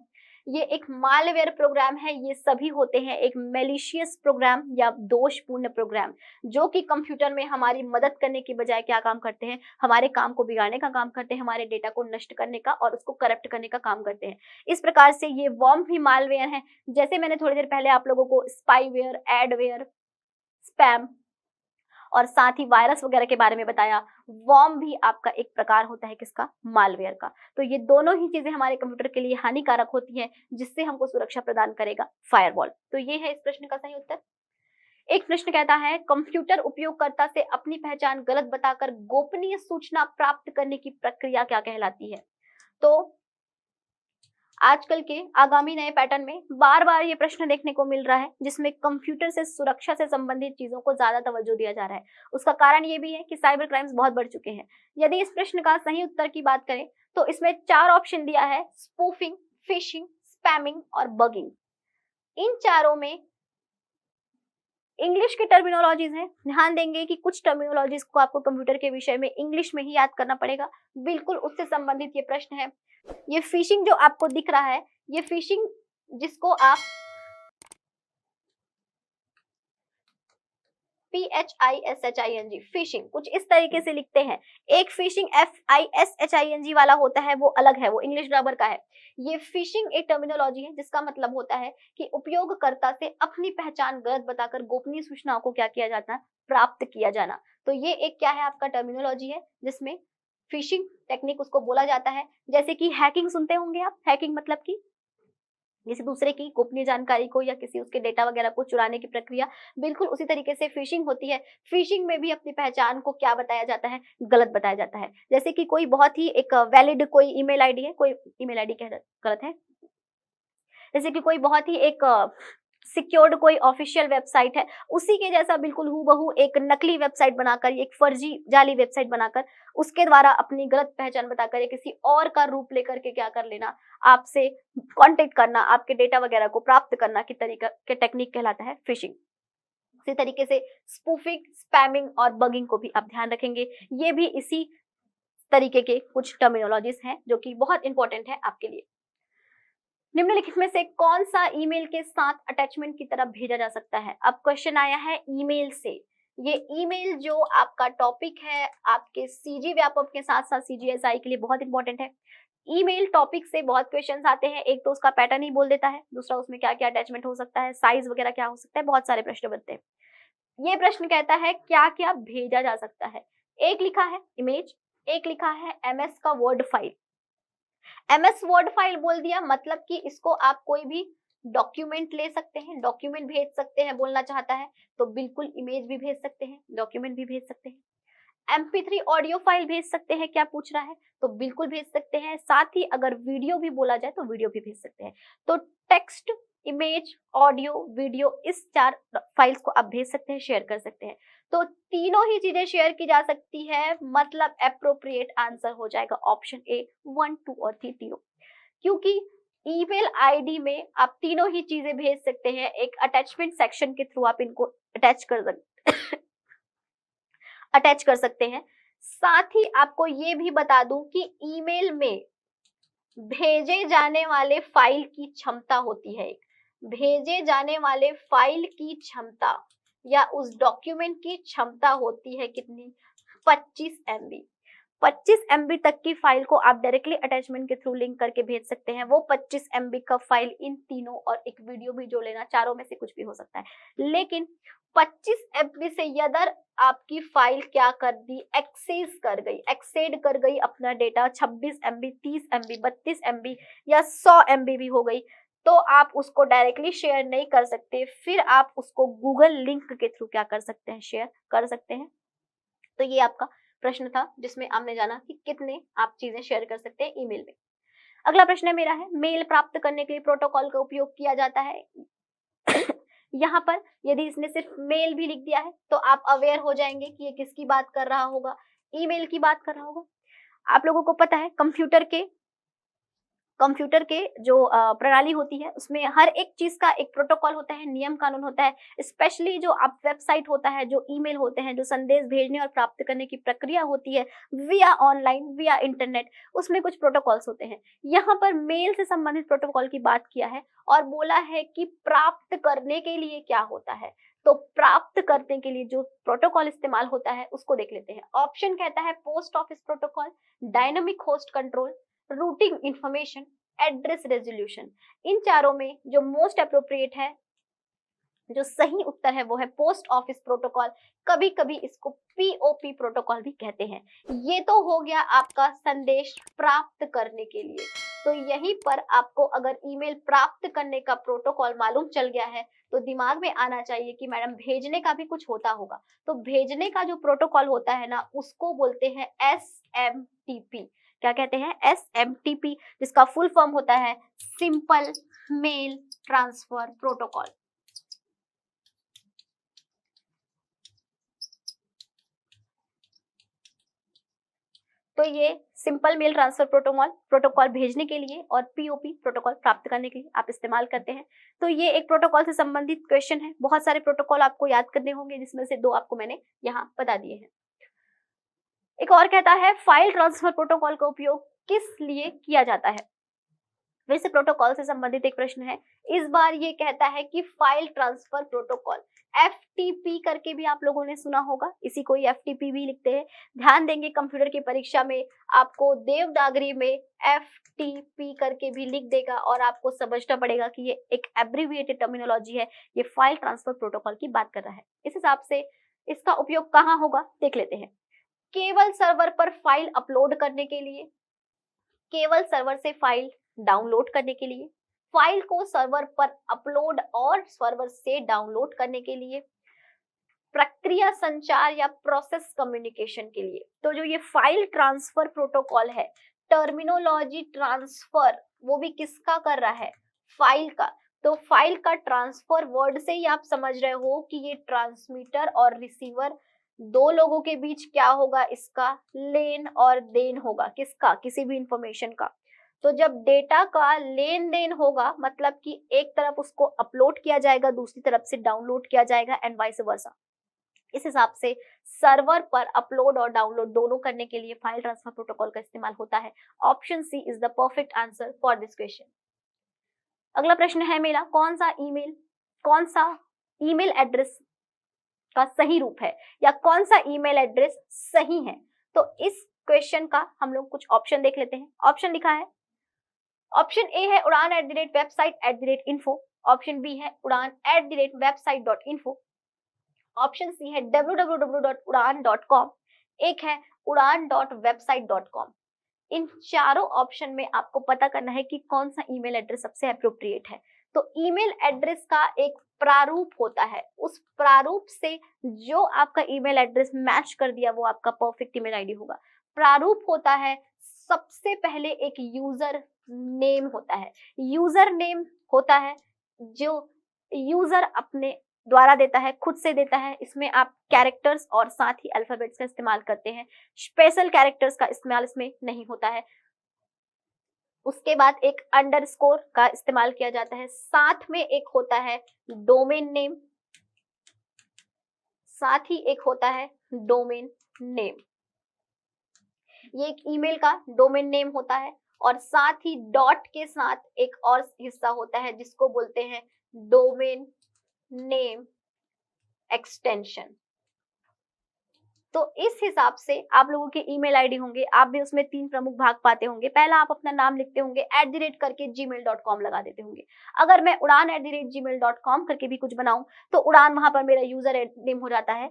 ये एक मालवेयर प्रोग्राम है। ये सभी होते हैं एक मेलिशियस प्रोग्राम या दोषपूर्ण प्रोग्राम, जो कि कंप्यूटर में हमारी मदद करने की बजाय क्या काम करते हैं, हमारे काम को बिगाड़ने का काम करते हैं, हमारे डेटा को नष्ट करने का और उसको करप्ट करने का काम करते हैं। इस प्रकार से ये वर्म भी मालवेयर है। जैसे मैंने थोड़ी देर पहले आप लोगों को स्पाईवेयर, एडवेयर, स्पैम और साथ ही वायरस वगैरह के बारे में बताया, वर्म भी आपका एक प्रकार होता है किसका, मालवेयर का। तो ये दोनों ही चीजें हमारे कंप्यूटर के लिए हानिकारक होती हैं, जिससे हमको सुरक्षा प्रदान करेगा फायरवॉल। तो ये है इस प्रश्न का सही उत्तर। एक प्रश्न कहता है कंप्यूटर उपयोगकर्ता से अपनी पहचान गलत बताकर गोपनीय सूचना प्राप्त करने की प्रक्रिया क्या कहलाती है। तो आजकल के आगामी नए पैटर्न में बार बार ये प्रश्न देखने को मिल रहा है, जिसमें कंप्यूटर से सुरक्षा से संबंधित चीजों को ज्यादा तवज्जो दिया जा रहा है। उसका कारण ये भी है कि साइबर क्राइम्स बहुत बढ़ चुके हैं। यदि इस प्रश्न का सही उत्तर की बात करें तो इसमें 4 ऑप्शन दिया है, स्पूफिंग, फिशिंग, स्पैमिंग और बगिंग। इन चारों में इंग्लिश की टर्मिनोलॉजीज हैं। ध्यान देंगे कि कुछ टर्मिनोलॉजीज को आपको कंप्यूटर के विषय में इंग्लिश में ही याद करना पड़ेगा, बिल्कुल उससे संबंधित ये प्रश्न है। ये फिशिंग जो आपको दिख रहा है, ये फिशिंग जिसको आप PHISHING, फिशिंग कुछ इस तरीके से लिखते हैं। एक फिशिंग FISHING वाला होता है, वो अलग है, वो इंग्लिश ग्रामर का है। ये फिशिंग एक टर्मिनोलॉजी है जिसका मतलब होता है कि उपयोगकर्ता से अपनी पहचान गलत बताकर गोपनीय सूचनाओं को क्या किया जाता है, प्राप्त किया जाना। तो ये एक क्या है, आपका टर्मिनोलॉजी है जिसमें फिशिंग टेक्निक उसको बोला जाता है। जैसे कि हैकिंग सुनते होंगे आप, हैकिंग मतलब कि किसी दूसरे की गोपनीय जानकारी को या किसी उसके डेटा वगैरह को चुराने की प्रक्रिया बिल्कुल उसी तरीके से फिशिंग होती है। फिशिंग में भी अपनी पहचान को क्या बताया जाता है, गलत बताया जाता है। जैसे कि कोई बहुत ही एक वैलिड कोई ईमेल आईडी है, कोई ईमेल आईडी कह गलत है, जैसे कि कोई बहुत ही एक सिक्योर्ड कोई ऑफिशियल वेबसाइट है, उसी के जैसा बिल्कुल हूबहू एक नकली वेबसाइट बनाकर, एक फर्जी जाली वेबसाइट बनाकर, उसके द्वारा अपनी गलत पहचान बताकर या किसी और का रूप लेकर के क्या कर लेना, आपसे कांटेक्ट करना, आपके डेटा वगैरह को प्राप्त करना की तरीका के टेक्निक कहलाता है फिशिंग। इसी तरीके से स्पूफिंग, स्पैमिंग और बगिंग को भी आप ध्यान रखेंगे। ये भी इसी तरीके के कुछ टर्मिनोलॉजीज हैं जो कि बहुत इंपॉर्टेंट है आपके लिए। निम्नलिखित में से कौन सा ईमेल के साथ अटैचमेंट की तरह भेजा जा सकता है? अब क्वेश्चन आया है ईमेल से। ये ईमेल जो आपका टॉपिक है आपके सीजी व्यापक के साथ साथ सीजीएसआई के लिए बहुत इंपॉर्टेंट है। ईमेल टॉपिक से बहुत क्वेश्चंस आते हैं। एक तो उसका पैटर्न ही बोल देता है, दूसरा उसमें क्या क्या अटैचमेंट हो सकता है, साइज वगैरह क्या हो सकता है, बहुत सारे प्रश्न बनते हैं। ये प्रश्न कहता है क्या क्या भेजा जा सकता है। एक लिखा है इमेज, एक लिखा है एमएस का word file. MS word file बोल दिया मतलब कि इसको आप कोई भी डॉक्यूमेंट ले सकते हैं, डॉक्यूमेंट भेज सकते हैं, बोलना चाहता है तो बिल्कुल इमेज भी भेज सकते हैं, डॉक्यूमेंट भी भेज सकते हैं। MP3 ऑडियो फाइल भेज सकते हैं, क्या पूछ रहा है, तो बिल्कुल भेज सकते हैं। साथ ही अगर वीडियो भी बोला जाए तो वीडियो भी भेज सकते हैं। तो टेक्स्ट, इमेज, ऑडियो, वीडियो, इस 4 फाइल्स को आप भेज सकते हैं, शेयर कर सकते हैं। तो तीनों ही चीजें शेयर की जा सकती है, मतलब एप्रोप्रिएट आंसर हो जाएगा ऑप्शन ए 1, 2 और 3 तीनों। क्योंकि ईमेल आईडी में आप तीनों ही चीजें भेज सकते हैं। एक अटैचमेंट सेक्शन के थ्रू आप इनको अटैच कर सकते हैं। साथ ही आपको ये भी बता दूं कि ईमेल में भेजे जाने वाले फाइल की क्षमता होती है। भेजे जाने वाले फाइल की क्षमता या उस डॉक्यूमेंट की क्षमता होती है कितनी, 25 MB। 25 MB तक की फाइल को आप डायरेक्टली अटैचमेंट के थ्रू लिंक करके भेज सकते हैं। वो 25 MB का फाइल इन तीनों और एक वीडियो भी जोड़ लेना, चारों में से कुछ भी हो सकता है। लेकिन 25 MB से अदर आपकी फाइल क्या कर दी, एक्सेस कर गई, एक्सेड कर गई अपना डेटा, 26 MB, 30 MB, 32 MB या 100 MB भी हो गई, तो आप उसको डायरेक्टली शेयर नहीं कर सकते। फिर आप उसको गूगल लिंक के थ्रू क्या कर सकते हैं, शेयर कर सकते हैं। तो ये आपका प्रश्न था जिसमें आपने जाना कि कितने आप चीजें शेयर कर सकते हैं ईमेल में। अगला प्रश्न है मेरा है, मेल प्राप्त करने के लिए प्रोटोकॉल का उपयोग किया जाता है। यहाँ पर यदि इसने सिर्फ मेल भी लिख दिया है तो आप अवेयर हो जाएंगे कि ये किसकी बात कर रहा होगा, ईमेल की बात कर रहा होगा। आप लोगों को पता है कंप्यूटर के जो प्रणाली होती है उसमें हर एक चीज का एक प्रोटोकॉल होता है, नियम कानून होता है। स्पेशली जो आप वेबसाइट होता है, जो ईमेल होते हैं, जो संदेश भेजने और प्राप्त करने की प्रक्रिया होती है विया ऑनलाइन, विया इंटरनेट, उसमें कुछ प्रोटोकॉल्स होते हैं। यहाँ पर मेल से संबंधित प्रोटोकॉल की बात किया है और बोला है कि प्राप्त करने के लिए क्या होता है। तो प्राप्त करने के लिए जो प्रोटोकॉल इस्तेमाल होता है उसको देख लेते हैं। ऑप्शन कहता है post office protocol, dynamic host control, routing information, address resolution. इन चारों में जो मोस्ट अप्रोप्रिएट है, जो सही उत्तर है वो है पोस्ट ऑफिस प्रोटोकॉल। कभी कभी इसको POP प्रोटोकॉल भी कहते हैं। ये तो हो गया आपका संदेश प्राप्त करने के लिए। तो यहीं पर आपको अगर ईमेल प्राप्त करने का प्रोटोकॉल मालूम चल गया है तो दिमाग में आना चाहिए कि मैडम भेजने का भी कुछ होता होगा। तो भेजने का जो प्रोटोकॉल होता है ना उसको बोलते हैं SMTP। क्या कहते हैं, SMTP, जिसका फुल फॉर्म होता है सिंपल मेल ट्रांसफर प्रोटोकॉल। तो ये सिंपल मेल ट्रांसफर प्रोटोकॉल भेजने के लिए और POP प्रोटोकॉल प्राप्त करने के लिए आप इस्तेमाल करते हैं। तो ये एक प्रोटोकॉल से संबंधित क्वेश्चन है। बहुत सारे प्रोटोकॉल आपको याद करने होंगे जिसमें से 2 आपको मैंने यहाँ बता दिए हैं। एक और कहता है फाइल ट्रांसफर प्रोटोकॉल का उपयोग किस लिए किया जाता है। वैसे प्रोटोकॉल से संबंधित एक प्रश्न है। इस बार ये कहता है कि फाइल ट्रांसफर प्रोटोकॉल, FTP करके भी आप लोगों ने सुना होगा, इसी को ही FTP भी लिखते हैं। ध्यान देंगे कंप्यूटर की परीक्षा में आपको देवनागरी में FTP करके भी लिख देगा और आपको समझना पड़ेगा कि ये एक एब्रिविएटेड टर्मिनोलॉजी है, ये फाइल ट्रांसफर प्रोटोकॉल की बात कर रहा है। इस हिसाब से इसका उपयोग कहाँ होगा देख लेते हैं। केवल सर्वर पर फाइल अपलोड करने के लिए, केवल सर्वर से फाइल डाउनलोड करने के लिए, फाइल को सर्वर पर अपलोड और सर्वर से डाउनलोड करने के लिए, प्रक्रिया संचार या प्रोसेस कम्युनिकेशन के लिए। तो जो ये फाइल ट्रांसफर प्रोटोकॉल है, टर्मिनोलॉजी ट्रांसफर वो भी किसका कर रहा है, फाइल का। तो फाइल का ट्रांसफर वर्ड से ही आप समझ रहे हो कि ये ट्रांसमीटर और रिसीवर दो लोगों के बीच क्या होगा, इसका लेन और देन होगा, किसका, किसी भी इंफॉर्मेशन का। तो जब डेटा का लेन देन होगा मतलब कि एक तरफ उसको अपलोड किया जाएगा, दूसरी तरफ से डाउनलोड किया जाएगा एंड वाइस वर्सा। इस हिसाब से सर्वर पर अपलोड और डाउनलोड दोनों करने के लिए फाइल ट्रांसफर प्रोटोकॉल का इस्तेमाल होता है। Option C is the perfect answer for this question. अगला प्रश्न है मेरा, कौन सा ईमेल एड्रेस का सही रूप है या कौन सा ईमेल एड्रेस सही है। तो इस क्वेश्चन का हम लोग कुछ ऑप्शन देख लेते हैं। ऑप्शन लिखा है, ऑप्शन ए है udan@website@info, ऑप्शन बी है udan@website.info, ऑप्शन सी है www.udan.com, एक है udan.website.com। इन चारों ऑप्शन में आपको पता करना है कि कौन सा ईमेल एड्रेस सबसे एप्रोप्रिएट है। तो ईमेल एड्रेस का एक प्रारूप होता है, उस प्रारूप से जो आपका ईमेल एड्रेस मैच कर दिया वो आपका परफेक्ट ईमेल आईडी होगा। प्रारूप होता है, सबसे पहले एक यूजर नेम होता है। यूजर नेम होता है जो यूजर अपने द्वारा देता है, खुद से देता है। इसमें आप कैरेक्टर्स और साथ ही अल्फाबेट्स का इस्तेमाल करते हैं, स्पेशल कैरेक्टर्स का इस्तेमाल इसमें नहीं होता है। उसके बाद एक अंडरस्कोर का इस्तेमाल किया जाता है, साथ में एक होता है डोमेन नेम, साथ ही एक होता है डोमेन नेम। ये एक ईमेल का डोमेन नेम होता है और साथ ही डॉट के साथ एक और हिस्सा होता है जिसको बोलते हैं डोमेन नेम एक्सटेंशन। तो इस हिसाब से आप लोगों के ईमेल आईडी होंगे, आप भी उसमें 3 प्रमुख भाग पाते होंगे। पहला आप अपना नाम लिखते होंगे, @ gmail.com लगा देते होंगे। अगर मैं udan@gmail.com करके भी कुछ बनाऊं तो उड़ान वहां पर मेरा यूजर नेम हो जाता है,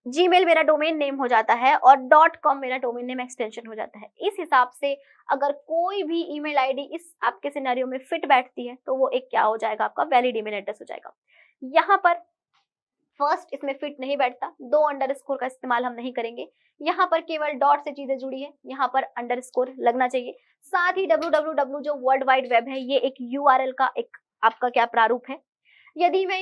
जीमेल मेरा डोमेन नेम हो जाता है और .com मेरा डोमेन नेम एक्सटेंशन हो जाता है। इस हिसाब से अगर कोई भी ईमेल आईडी इस आपके सिनेरियो में फिट बैठती है तो वो एक क्या हो जाएगा, आपका वैलिड ईमेल एड्रेस हो जाएगा। यहाँ पर फर्स्ट इसमें फिट नहीं बैठता, 2 अंडरस्कोर का इस्तेमाल हम नहीं करेंगे। यहाँ पर केवल डॉट से चीजें जुड़ी है, यहाँ पर अंडरस्कोर लगना चाहिए। साथ ही www जो वर्ल्ड वाइड वेब है, ये एक URL का एक आपका क्या प्रारूप है। यदि मैं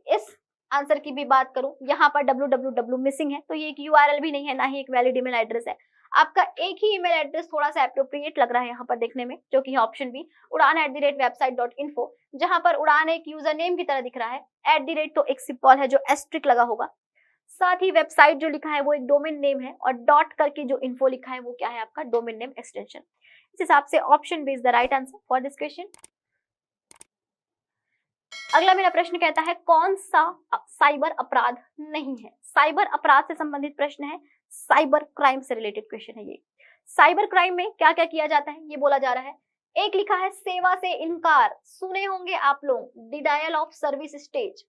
इस आंसर की भी बात करूं, यहाँ पर www मिसिंग है तो ये एक URL भी नहीं है, ना ही एक वैलिड ईमेल एड्रेस है। आपका एक ही ईमेल एड्रेस थोड़ा सा एप्रोप्रिएट लग रहा है यहाँ पर देखने में, जो कि है ऑप्शन बी udan@website.info, जहां पर उड़ान एक यूजर नेम की तरह दिख रहा है, @ तो एक सिंबल है जो एस्ट्रिक लगा होगा, साथ ही वेबसाइट जो लिखा है वो एक डोमेन नेम है और डॉट करके जो इन्फो लिखा है वो क्या है, आपका डोमेन नेम एक्सटेंशन। इस हिसाब से option B is the right answer for this question. अगला मेरा प्रश्न कहता है, कौन सा साइबर अपराध नहीं है। साइबर अपराध से संबंधित प्रश्न है, साइबर क्राइम से रिलेटेड क्वेश्चन है ये। साइबर क्राइम में क्या क्या किया जाता है ये बोला जा रहा है। एक लिखा है सेवा से इनकार, सुने होंगे आप लोग, denial of service stage.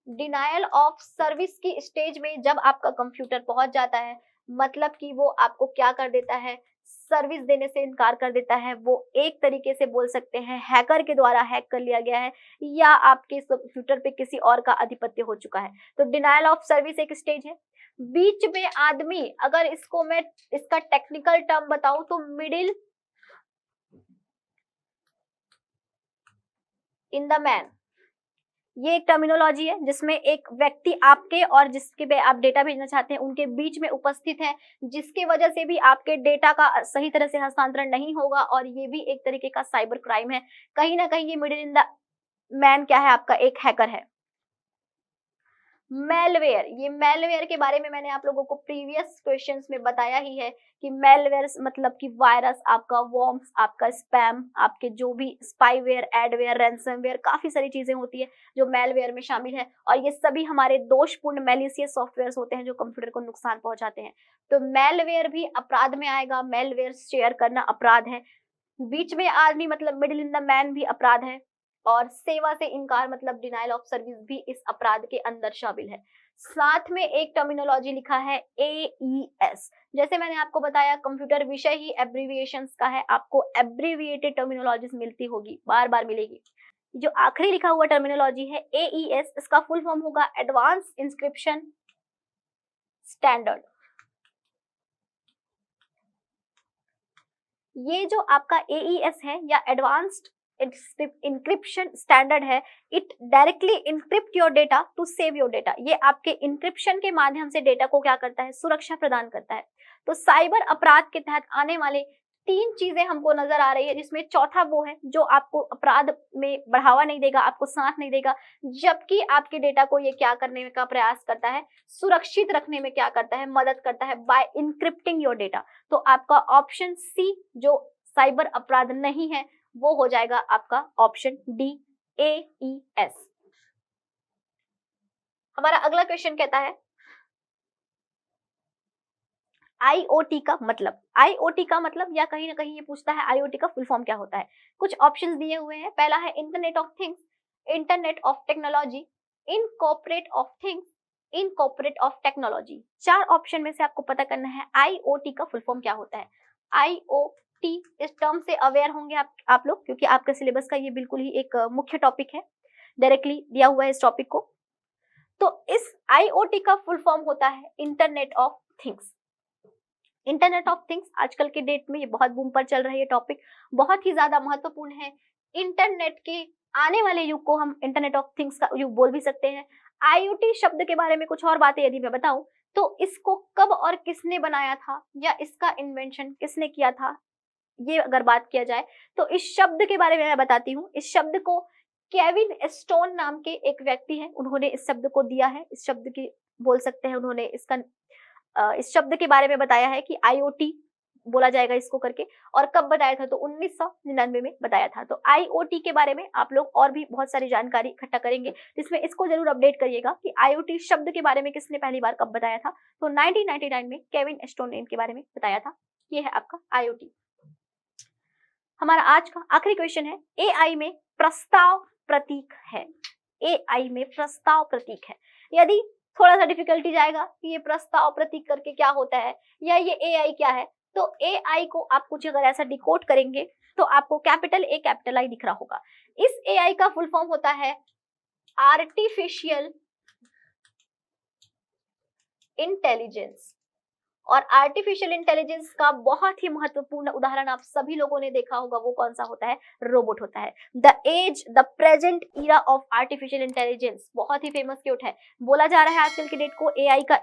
Denial of service की स्टेज में जब आपका कंप्यूटर पहुंच जाता है, मतलब कि वो आपको क्या कर देता है, सर्विस देने से इनकार कर देता है। वो एक तरीके से बोल सकते हैं हैकर के द्वारा हैक कर लिया गया है या आपके कंप्यूटर पे किसी और का आधिपत्य हो चुका है। तो डिनायल ऑफ सर्विस एक स्टेज है। बीच में आदमी, अगर इसको मैं इसका टेक्निकल टर्म बताऊं तो मिडिल इन द मैन, ये एक टर्मिनोलॉजी है जिसमें एक व्यक्ति आपके और जिसके पे आप डेटा भेजना चाहते हैं उनके बीच में उपस्थित है, जिसकी वजह से भी आपके डेटा का सही तरह से हस्तांतरण नहीं होगा और ये भी एक तरीके का साइबर क्राइम है। कहीं ना कहीं ये मिडिल इन द मैन क्या है, आपका एक हैकर है। मेलवेयर, ये मेलवेयर के बारे में मैंने आप लोगों को प्रीवियस क्वेश्चंस में बताया ही है कि मेलवेयर मतलब कि वायरस, आपका वॉर्म्स, आपका स्पैम, आपके जो भी स्पाईवेयर, एडवेयर, रैंसमवेयर, काफी सारी चीजें होती है जो मेलवेयर में शामिल है और ये सभी हमारे दोषपूर्ण मैलिशियस सॉफ्टवेयर होते हैं जो कंप्यूटर को नुकसान पहुंचाते हैं। तो मेलवेयर भी अपराध में आएगा, मेलवेयर शेयर करना अपराध है। बीच में आदमी मतलब मिडिल इन द मैन भी अपराध है और सेवा से इनकार मतलब डिनायल ऑफ सर्विस भी इस अपराध के अंदर शामिल है। साथ में एक टर्मिनोलॉजी लिखा है AES। जैसे मैंने आपको बताया कंप्यूटर विषय ही एब्रिविएशंस का है, आपको एब्रिविएटेड टर्मिनोलॉजीज मिलती होगी, बार बार मिलेगी। जो आखिरी लिखा हुआ टर्मिनोलॉजी है AES, इसका फुल फॉर्म होगा एडवांस इंस्क्रिप्शन स्टैंडर्ड। ये जो आपका AES है या एडवांस्ड इंक्रिप्शन स्टैंडर्ड है, it directly encrypt your data to save your data. ये आपके इंक्रिप्शन के माध्यम से डेटा को क्या करता है, सुरक्षा प्रदान करता है। तो साइबर अपराध के तहत आने वाले 3 चीजें हमको नजर आ रही है, जिसमें चौथा वो है जो आपको अपराध में बढ़ावा नहीं देगा, आपको साथ नहीं देगा, जबकि आपके डेटा को ये क्या करने का प्रयास करता है, सुरक्षित रखने में क्या करता है, मदद करता है बाय इंक्रिप्टिंग योर डेटा। तो आपका ऑप्शन सी जो साइबर अपराध नहीं है वो हो जाएगा आपका ऑप्शन डी AES। हमारा अगला क्वेश्चन कहता है IoT का मतलब। IoT का मतलब या कहीं ना कहीं ये पूछता है IoT का फुल फॉर्म क्या होता है। कुछ ऑप्शंस दिए हुए हैं। पहला है internet of things, internet of technology, incorporate of things, incorporate of technology. 4 option में से आपको पता करना है IoT का फुल फॉर्म क्या होता है। IoT इस टर्म से अवेयर होंगे आप लोग, क्योंकि आपके सिलेबस का ये बिल्कुल ही एक मुख्य टॉपिक है, डायरेक्टली दिया हुआ है इस टॉपिक को। तो इस IoT का फुल फॉर्म होता है internet of things. Internet of things आजकल के डेट में ये बहुत बूम पर चल रही है टॉपिक, बहुत ही ज्यादा महत्वपूर्ण है। इंटरनेट के आने वाले युग को हम इंटरनेट ऑफ थिंग्स का युग बोल भी सकते हैं। IoT शब्द के बारे में कुछ और बातें यदि मैं बताऊं तो इसको कब और किसने बनाया था या इसका इन्वेंशन किसने किया था, ये अगर बात किया जाए तो इस शब्द के बारे में मैं बताती हूँ। इस शब्द को केविन स्टोन नाम के एक व्यक्ति हैं, उन्होंने इस शब्द को दिया है। इस शब्द की बोल सकते हैं उन्होंने इस शब्द के बारे में बताया है कि IoT बोला जाएगा इसको करके, और कब बताया था तो 1999 में बताया था। तो IoT के बारे में आप लोग और भी बहुत सारी जानकारी इकट्ठा करेंगे, जिसमें इसको जरूर अपडेट करिएगा कि IoT शब्द के बारे में किसने पहली बार कब बताया था। तो 1999 में केविन स्टोन ने इनके बारे में बताया था। ये है आपका IoT। हमारा आज का आखिरी क्वेश्चन है AI में प्रस्ताव प्रतीक है। AI में प्रस्ताव प्रतीक है। यदि थोड़ा सा डिफिकल्टी जाएगा कि ये प्रस्ताव प्रतीक करके क्या होता है या ये AI क्या है, तो AI को आप कुछ अगर ऐसा डिकोड करेंगे तो आपको कैपिटल A कैपिटल I दिख रहा होगा। इस AI का फुल फॉर्म होता है आर्टिफिशियल इंटेलिजेंस। और आर्टिफिशियल इंटेलिजेंस का बहुत ही महत्वपूर्ण उदाहरण आप सभी लोगों ने देखा होगा, वो कौन सा होता है, रोबोट होता है। The present era of artificial intelligence बहुत ही फेमस क्योट है। बोला जा रहा है आजकल के डेट को AI का,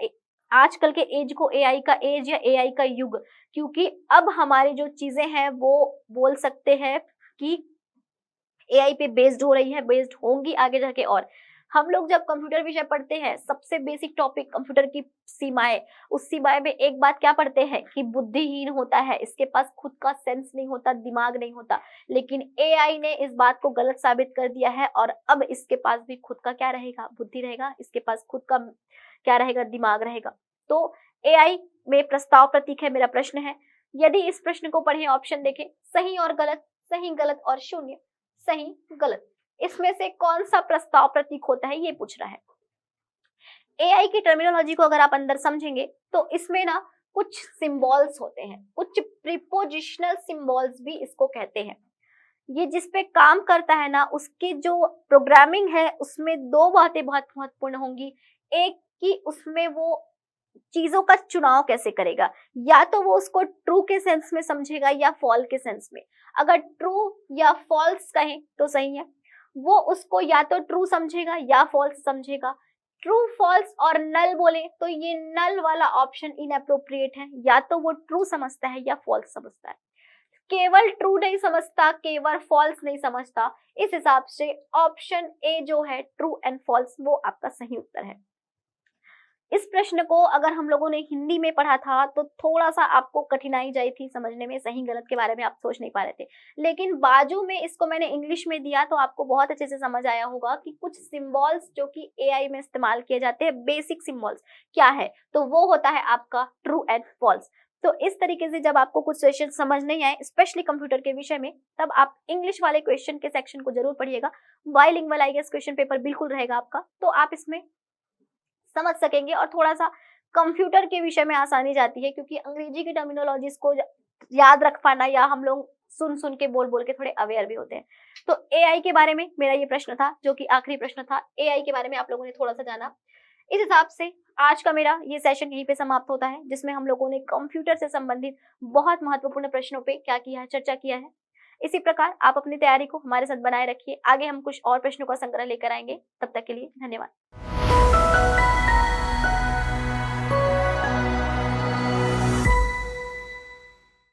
आजकल के एज को AI का एज या AI का युग, क्योंकि अब हमारी जो चीजें हैं वो बोल सकते हैं कि AI पे बेस्ड हो रही है, बेस्ड होंगी आगे जाके। और हम लोग जब कंप्यूटर विषय पढ़ते हैं, सबसे बेसिक टॉपिक कंप्यूटर की सीमाएं, उस सीमाएं में एक बात क्या पढ़ते हैं कि बुद्धिहीन होता है, इसके पास खुद का सेंस नहीं होता, दिमाग नहीं होता। लेकिन AI ने इस बात को गलत साबित कर दिया है, और अब इसके पास भी खुद का क्या रहेगा, बुद्धि रहेगा, इसके पास खुद का क्या रहेगा, दिमाग रहेगा। तो AI में प्रस्ताव प्रतीक है। मेरा प्रश्न है, यदि इस प्रश्न को पढ़े, ऑप्शन देखें, सही और गलत, सही गलत और शून्य, सही गलत, इसमें से कौन सा प्रस्ताव प्रतीक होता है, ये पूछ रहा है। AI की टर्मिनोलॉजी को अगर आप अंदर समझेंगे तो इसमें ना कुछ सिंबल्स होते हैं, कुछ प्रीपोजिशनल सिंबल्स भी इसको कहते हैं। ये जिस पे काम करता है ना, उसकी जो प्रोग्रामिंग है उसमें 2 बातें बहुत महत्वपूर्ण होंगी। एक कि उसमें वो चीजों का चुनाव कैसे करेगा, या तो वो उसको ट्रू के सेंस में समझेगा या फॉल्स के सेंस में। अगर ट्रू या फॉल्स कहें तो सही है, वो उसको या तो ट्रू समझेगा या फॉल्स समझेगा। ट्रू, फॉल्स और नल बोले तो ये नल वाला ऑप्शन इनअप्रोप्रिएट है, या तो वो ट्रू समझता है या फॉल्स समझता है। केवल ट्रू नहीं समझता, केवल फॉल्स नहीं समझता। इस हिसाब से ऑप्शन ए जो है ट्रू एंड फॉल्स, वो आपका सही उत्तर है। इस प्रश्न को अगर हम लोगों ने हिंदी में पढ़ा था तो थोड़ा सा आपको कठिनाई जाई थी समझने में, सही गलत के बारे में आप सोच नहीं पा रहे थे। लेकिन बाजू में इसको मैंने इंग्लिश में दिया तो आपको बहुत अच्छे से समझ आया होगा कि कुछ सिंबल्स जो कि AI में इस्तेमाल किए जाते हैं, बेसिक सिंबल्स क्या है, तो वो होता है आपका ट्रू एंड फॉल्स। तो इस तरीके से जब आपको कुछ क्वेश्चन समझ नहीं आए, स्पेशली कंप्यूटर के विषय में, तब आप इंग्लिश वाले क्वेश्चन के सेक्शन को जरूर पढ़िएगा। बाइलिंगुअल IAS क्वेश्चन पेपर बिल्कुल रहेगा आपका, तो आप इसमें समझ सकेंगे और थोड़ा सा कंप्यूटर के विषय में आसानी जाती है, क्योंकि अंग्रेजी की टर्मिनोलॉजीज को याद रख पाना या हम लोग सुन सुन के बोल बोल के थोड़े अवेयर भी होते हैं। तो एआई के बारे में मेरा ये प्रश्न था, जो कि आखिरी प्रश्न था। एआई के बारे में आप लोगों ने थोड़ा सा जाना। इस हिसाब से आज का मेरा ये सेशन यहीं पे समाप्त होता है, जिसमें हम लोगों ने कंप्यूटर से संबंधित बहुत महत्वपूर्ण प्रश्नों पे क्या किया है, चर्चा किया है। इसी प्रकार आप अपनी तैयारी को हमारे साथ बनाए रखिए। आगे हम कुछ और प्रश्नों का संग्रह लेकर आएंगे। तब तक के लिए धन्यवाद।